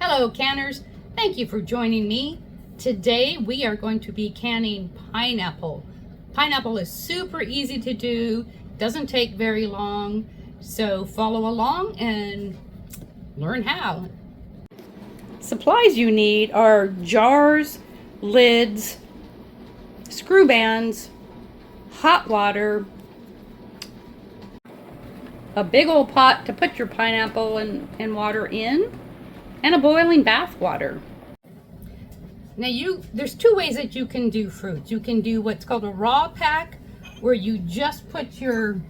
Hello canners, thank you for joining me. Today we are going to be canning pineapple. Pineapple is super easy to do, doesn't take very long, so follow along and learn how. Supplies you need are jars, lids, screw bands, hot water, a big old pot to put your pineapple and water in, and a boiling bath water. Now there's two ways that you can do fruits. You can do what's called a raw pack, where you just put your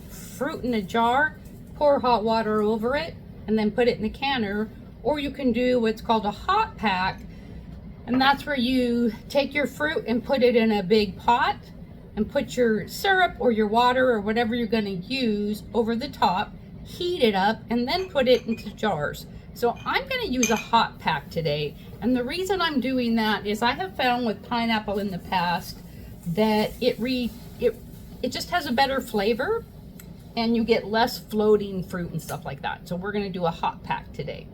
fruit in a jar, pour hot water over it, and then put it in a canner. Or you can do what's called a hot pack, and that's where you take your fruit and put it in a big pot and put your syrup or your water or whatever you're going to use over the top, heat it up, and then put it into jars. So I'm going to use a hot pack today, and the reason I'm doing that is I have found with pineapple in the past that it just has a better flavor and you get less floating fruit and stuff like that. So we're going to do a hot pack today.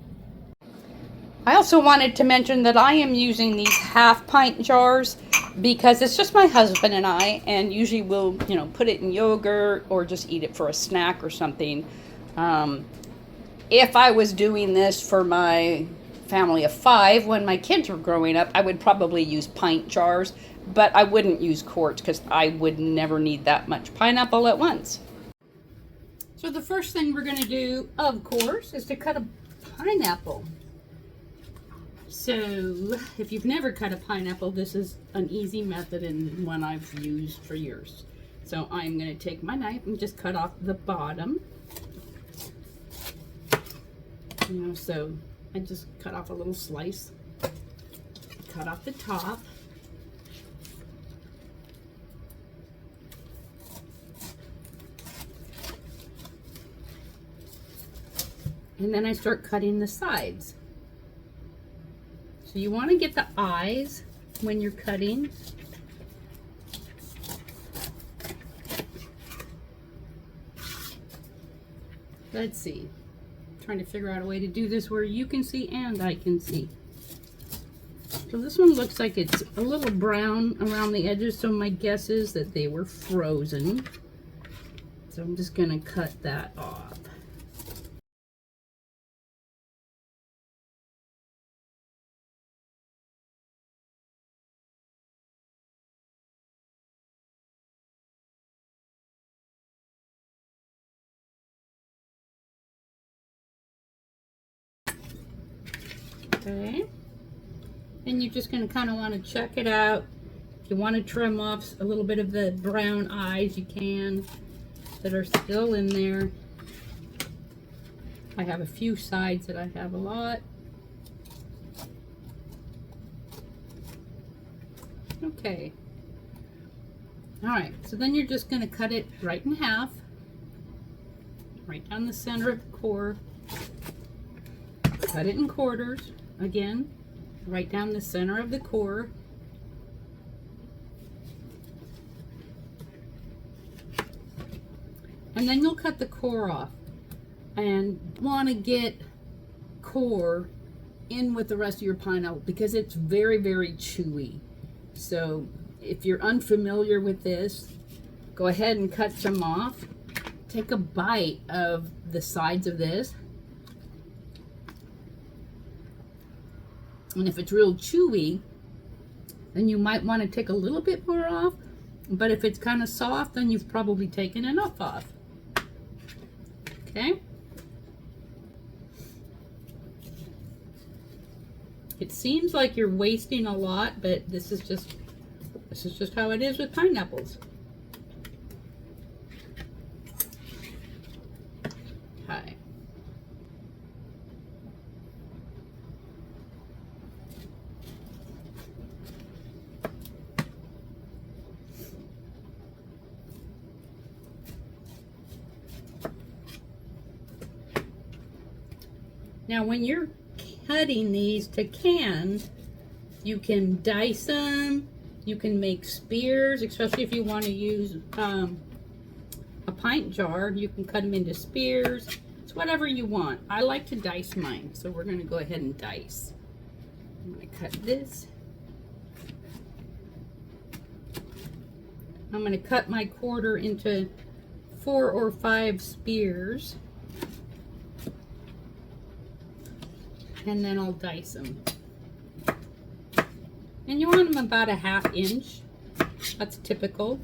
I also wanted to mention that I am using these half-pint jars because it's just my husband and I, and usually we'll put it in yogurt or just eat it for a snack or something. If I was doing this for my family of 5 when my kids were growing up, I would probably use pint jars, but I wouldn't use quarts because I would never need that much pineapple at once. So the first thing we're going to do, of course, is to cut a pineapple. So if you've never cut a pineapple, this is an easy method and one I've used for years. So I'm going to take my knife and just cut off the bottom. So I just cut off a little slice, cut off the top, and then I start cutting the sides. So you want to get the eyes when you're cutting. Let's see. Trying to figure out a way to do this where you can see and I can see. So this one looks like it's a little brown around the edges, so my guess is that they were frozen. So I'm just going to cut that off. Okay, and you're just going to kind of want to check it out. If you want to trim off a little bit of the brown eyes, you can, that are still in there. I have a few sides that I have a lot. Okay. All right, so then you're just going to cut it right in half, right down the center of the core. Cut it in quarters. Again, right down the center of the core. And then you'll cut the core off and want to get core in with the rest of your pineapple because it's very, very chewy. So if you're unfamiliar with this, go ahead and cut some off. Take a bite of the sides of this. And if it's real chewy, then you might want to take a little bit more off. But if it's kind of soft, then you've probably taken enough off. Okay? It seems like you're wasting a lot, but this is just how it is with pineapples. Okay. Now when you're cutting these to can, you can dice them, you can make spears, especially if you want to use a pint jar. You can cut them into spears. It's whatever you want. I like to dice mine, so we're going to go ahead and dice. I'm going to cut this. I'm going to cut my quarter into 4 or 5 spears. And then I'll dice them. And you want them about a 1/2 inch. That's typical.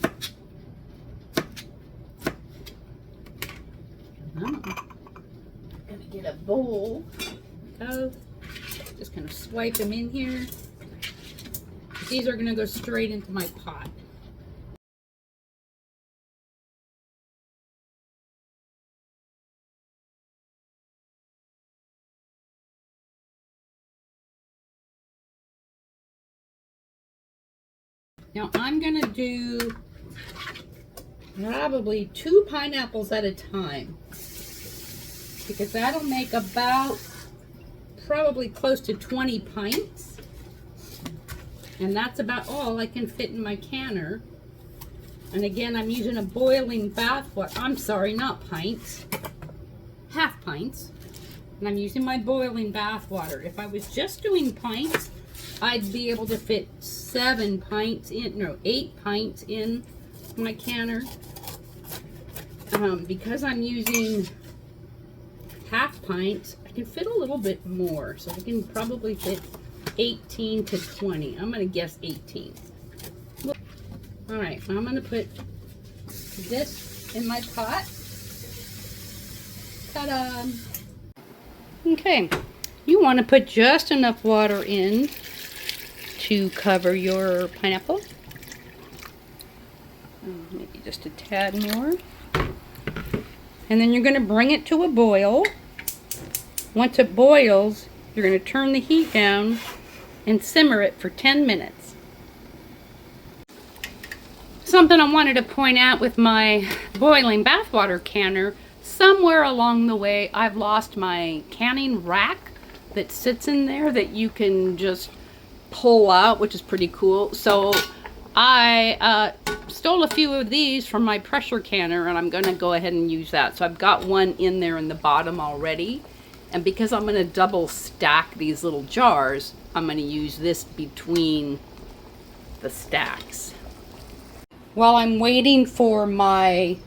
I'm gonna get a bowl. Go. Just gonna swipe them in here. These are gonna go straight into my pot. Now I'm gonna do probably 2 pineapples at a time, because that'll make about probably close to 20 pints, and that's about all I can fit in my canner. And again, I'm using a boiling bath water. I'm sorry, not pints, 1/2 pints, and I'm using my boiling bath water. If I was just doing pints, I'd be able to fit 7 pints in, no, 8 pints in my canner. Because I'm using 1/2 pints, I can fit a little bit more. So I can probably fit 18 to 20. I'm going to guess 18. All right, I'm going to put this in my pot. Ta-da! Okay, you want to put just enough water in to cover your pineapple. Maybe just a tad more. And then you're going to bring it to a boil. Once it boils, you're going to turn the heat down and simmer it for 10 minutes. Something I wanted to point out with my boiling bathwater canner, somewhere along the way I've lost my canning rack that sits in there that you can just pull out, which is pretty cool. So I stole a few of these from my pressure canner, and I'm going to go ahead and use that. So I've got one in there in the bottom already, and because I'm going to double stack these little jars, I'm going to use this between the stacks. While I'm waiting for my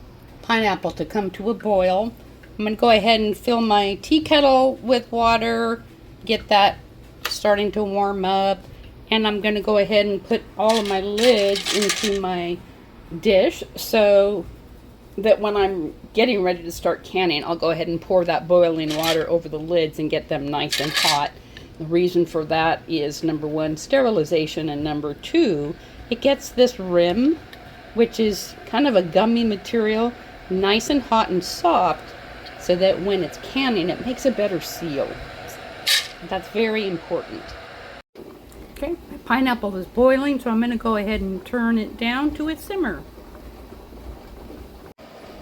pineapple to come to a boil, I'm going to go ahead and fill my tea kettle with water, get that starting to warm up, and I'm going to go ahead and put all of my lids into my dish so that when I'm getting ready to start canning, I'll go ahead and pour that boiling water over the lids and get them nice and hot. The reason for that is, number 1, sterilization, and number 2, it gets this rim, which is kind of a gummy material, nice and hot and soft, so that when it's canning, it makes a better seal. That's very important. Okay, my pineapple is boiling, so I'm going to go ahead and turn it down to a simmer.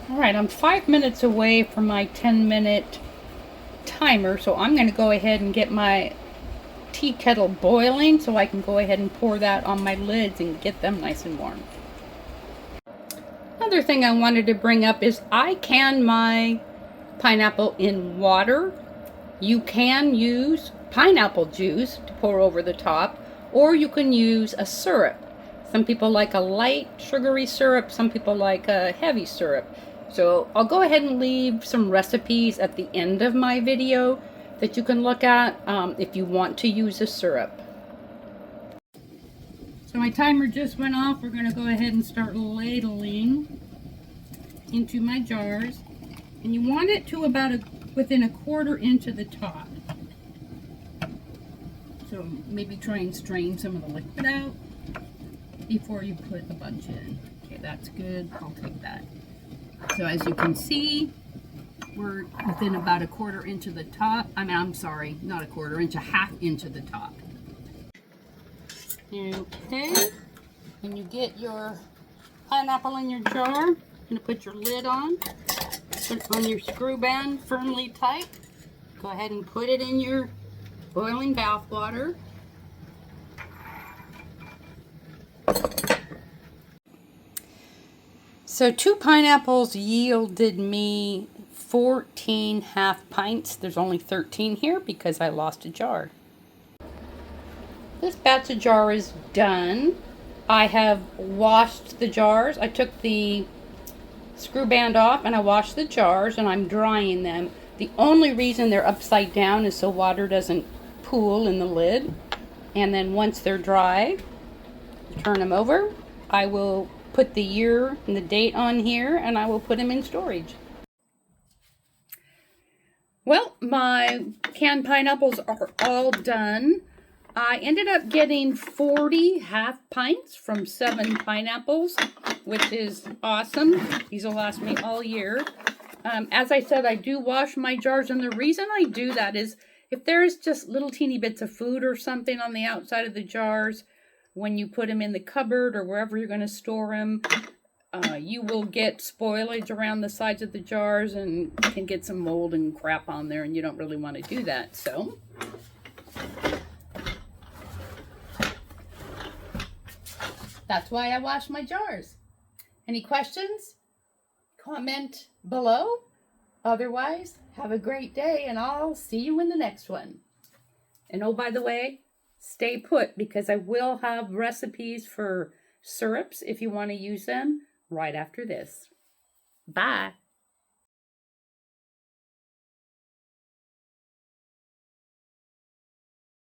Alright, I'm 5 minutes away from my 10-minute timer, so I'm going to go ahead and get my tea kettle boiling so I can go ahead and pour that on my lids and get them nice and warm. Another thing I wanted to bring up is I can my pineapple in water. You can use pineapple juice to pour over the top, or you can use a syrup. Some people like a light sugary syrup, some people like a heavy syrup. So I'll go ahead and leave some recipes at the end of my video that you can look at if you want to use a syrup. So my timer just went off. We're going to go ahead and start ladling into my jars. And you want it to about within a 1/4 inch of the top. So maybe try and strain some of the liquid out before you put a bunch in. Okay, that's good. I'll take that. So as you can see, we're within about a 1/4 inch of the top. I'm sorry, not a 1/4 inch, a 1/2 inch of the top. Okay, when you get your pineapple in your jar, you're going to put your lid on, put it on your screw band firmly tight. Go ahead and put it in your boiling bath water. So 2 pineapples yielded me 14 half pints. There's only 13 here because I lost a jar. This batch of jar is done. I have washed the jars. I took the screw band off and I washed the jars and I'm drying them. The only reason they're upside down is so water doesn't pool in the lid. And then once they're dry, turn them over. I will put the year and the date on here and I will put them in storage. Well, my canned pineapples are all done. I ended up getting 40 half pints from 7 pineapples, which is awesome. These will last me all year. As I said, I do wash my jars, and the reason I do that is if there's just little teeny bits of food or something on the outside of the jars, when you put them in the cupboard or wherever you're going to store them, you will get spoilage around the sides of the jars and can get some mold and crap on there, and you don't really want to do that. So that's why I wash my jars. Any questions? Comment below. Otherwise, have a great day and I'll see you in the next one. And oh, by the way, stay put because I will have recipes for syrups if you want to use them right after this. Bye.